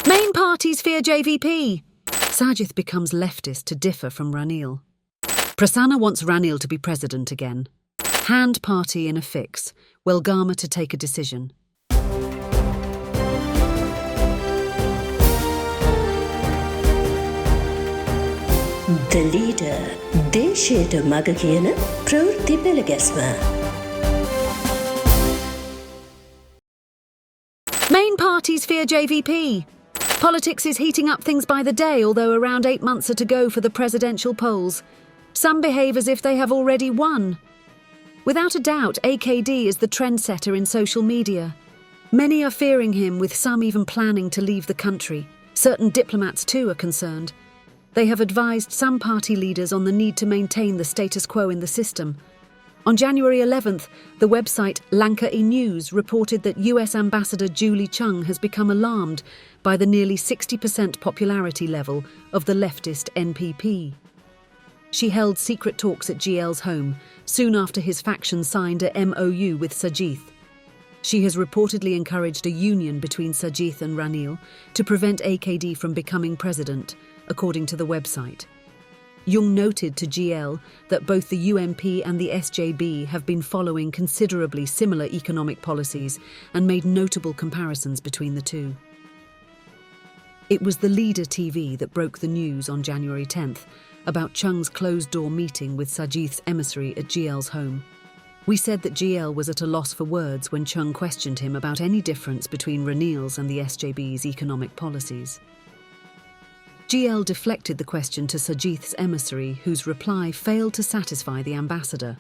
Main parties fear JVP. Sajith becomes leftist to differ from Ranil. Prasanna wants Ranil to be president again. Hand party in a fix. Welgama to take a decision. The leader. දේශයට මග කියන ප්‍රවෘත්ති පෙළගැස්ම. Main parties fear JVP. Politics is heating up things by the day, although around 8 months are to go for the presidential polls. Some behave as if they have already won. Without a doubt, AKD is the trendsetter in social media. Many are fearing him, with some even planning to leave the country. Certain diplomats too are concerned. They have advised some party leaders on the need to maintain the status quo in the system. On January 11th, the website Lanka News reported that US Ambassador Julie Chung has become alarmed by the nearly 60% popularity level of the leftist NPP. She held secret talks at GL's home soon after his faction signed a MOU with Sajith. She has reportedly encouraged a union between Sajith and Ranil to prevent AKD from becoming president, according to the website. Jung noted to GL that both the UMP and the SJB have been following considerably similar economic policies and made notable comparisons between the two. It was the Leader TV that broke the news on January 10th about Chung's closed-door meeting with Sajith's emissary at GL's home. We said that GL was at a loss for words when Chung questioned him about any difference between Ranil's and the SJB's economic policies. GL deflected the question to Sajith's emissary, whose reply failed to satisfy the ambassador.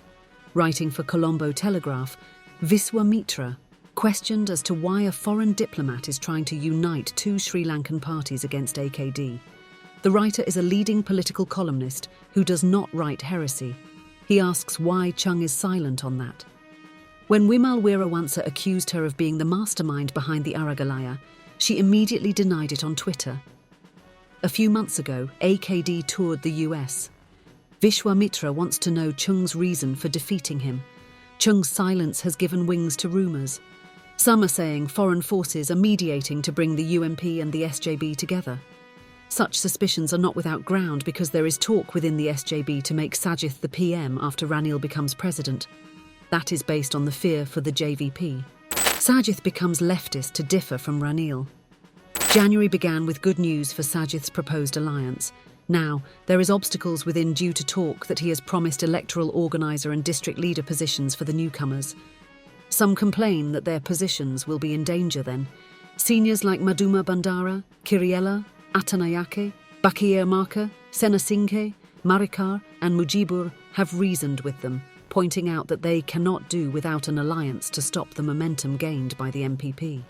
Writing for Colombo Telegraph, Viswamitra questioned as to why a foreign diplomat is trying to unite two Sri Lankan parties against AKD. The writer is a leading political columnist who does not write heresy. He asks why Chung is silent on that. When Wimal Weerawansa accused her of being the mastermind behind the Aragalaya, she immediately denied it on Twitter. A few months ago, AKD toured the US. Vishwamitra wants to know Chung's reason for defeating him. Chung's silence has given wings to rumours. Some are saying foreign forces are mediating to bring the UMP and the SJB together. Such suspicions are not without ground because there is talk within the SJB to make Sajith the PM after Ranil becomes president. That is based on the fear for the JVP. Sajith becomes leftist to differ from Ranil. January began with good news for Sajith's proposed alliance. Now, there is obstacles within due to talk that he has promised electoral organiser and district leader positions for the newcomers. Some complain that their positions will be in danger then. Seniors like Madhuma Bandara, Kiriella, Atanayake, Bakir Marka, Senasinghe, Marikar and Mujibur have reasoned with them, pointing out that they cannot do without an alliance to stop the momentum gained by the MPP.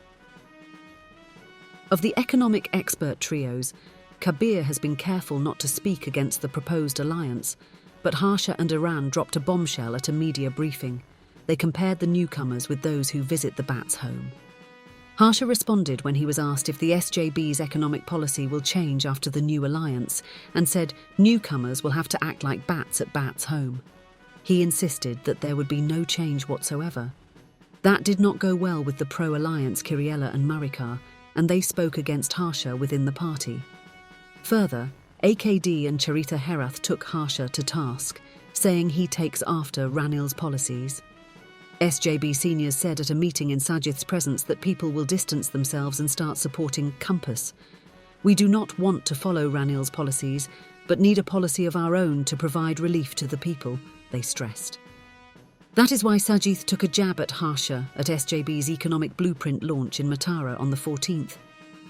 Of the economic expert trios, Kabir has been careful not to speak against the proposed alliance, but Harsha and Iran dropped a bombshell at a media briefing. They compared the newcomers with those who visit the Bats' home. Harsha responded when he was asked if the SJB's economic policy will change after the new alliance, and said newcomers will have to act like bats at Bats' home. He insisted that there would be no change whatsoever. That did not go well with the pro-alliance Kiriella and Marikar, and they spoke against Harsha within the party. Further, AKD and Charita Herath took Harsha to task, saying he takes after Ranil's policies. SJB seniors said at a meeting in Sajith's presence that people will distance themselves and start supporting Compass. We do not want to follow Ranil's policies, but need a policy of our own to provide relief to the people, they stressed. That is why Sajith took a jab at Harsha at SJB's economic blueprint launch in Matara on the 14th.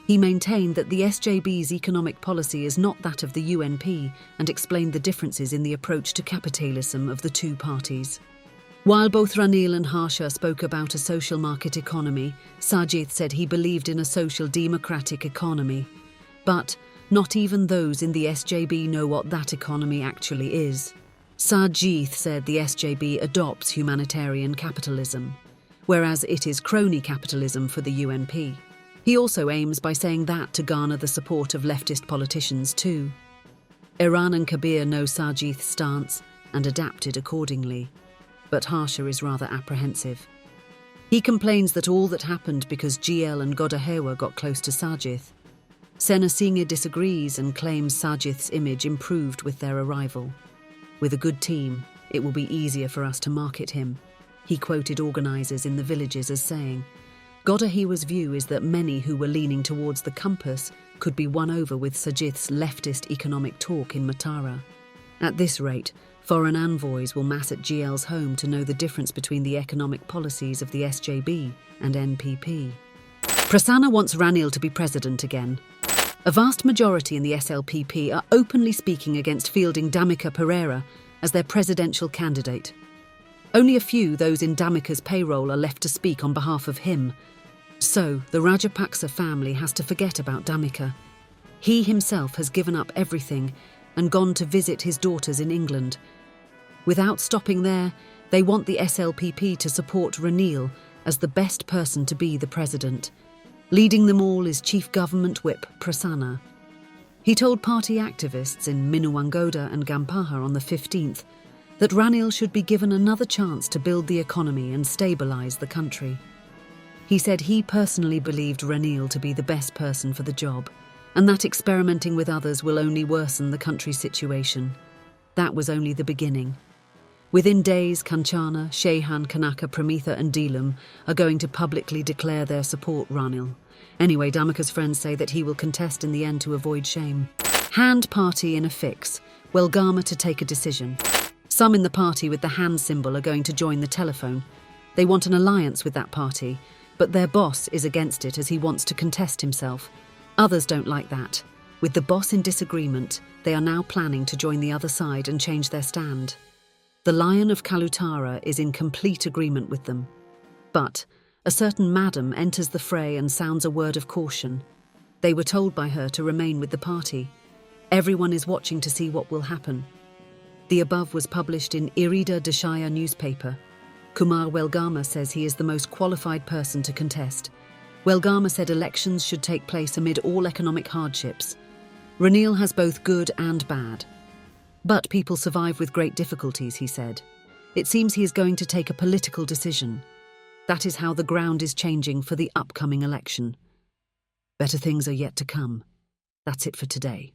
He maintained that the SJB's economic policy is not that of the UNP and explained the differences in the approach to capitalism of the two parties. While both Ranil and Harsha spoke about a social market economy, Sajith said he believed in a social democratic economy. But not even those in the SJB know what that economy actually is. Sajith said the SJB adopts humanitarian capitalism, whereas it is crony capitalism for the UNP. He also aims by saying that to garner the support of leftist politicians too. Iran and Kabir know Sajith's stance and adapted accordingly, but Harsha is rather apprehensive. He complains that all that happened because GL and Godahewa got close to Sajith. Senasinghe disagrees and claims Sajith's image improved with their arrival. "With a good team, it will be easier for us to market him," he quoted organisers in the villages as saying. Godahiwa's view is that many who were leaning towards the compass could be won over with Sajith's leftist economic talk in Matara. At this rate, foreign envoys will mass at GL's home to know the difference between the economic policies of the SJB and NPP. Prasanna wants Ranil to be president again. A vast majority in the SLPP are openly speaking against fielding Dhammika Pereira as their presidential candidate. Only a few, those in Dhammika's payroll, are left to speak on behalf of him. So, the Rajapaksa family has to forget about Dhammika. He himself has given up everything and gone to visit his daughters in England. Without stopping there, they want the SLPP to support Ranil as the best person to be the president. Leading them all is Chief Government Whip Prasanna. He told party activists in Minuwangoda and Gampaha on the 15th that Ranil should be given another chance to build the economy and stabilise the country. He said he personally believed Ranil to be the best person for the job, and that experimenting with others will only worsen the country's situation. That was only the beginning. Within days, Kanchana, Shehan, Kanaka, Pramitha and Deelum are going to publicly declare their support Ranil. Anyway, Dhammika's friends say that he will contest in the end to avoid shame. Hand party in a fix. Welgama to take a decision. Some in the party with the hand symbol are going to join the telephone. They want an alliance with that party, but their boss is against it as he wants to contest himself. Others don't like that. With the boss in disagreement, they are now planning to join the other side and change their stand. The Lion of Kalutara is in complete agreement with them. But a certain madam enters the fray and sounds a word of caution. They were told by her to remain with the party. Everyone is watching to see what will happen. The above was published in Irida Deshaya newspaper. Kumar Welgama says he is the most qualified person to contest. Welgama said elections should take place amid all economic hardships. Ranil has both good and bad. But people survive with great difficulties, he said. It seems he is going to take a political decision. That is how the ground is changing for the upcoming election. Better things are yet to come. That's it for today.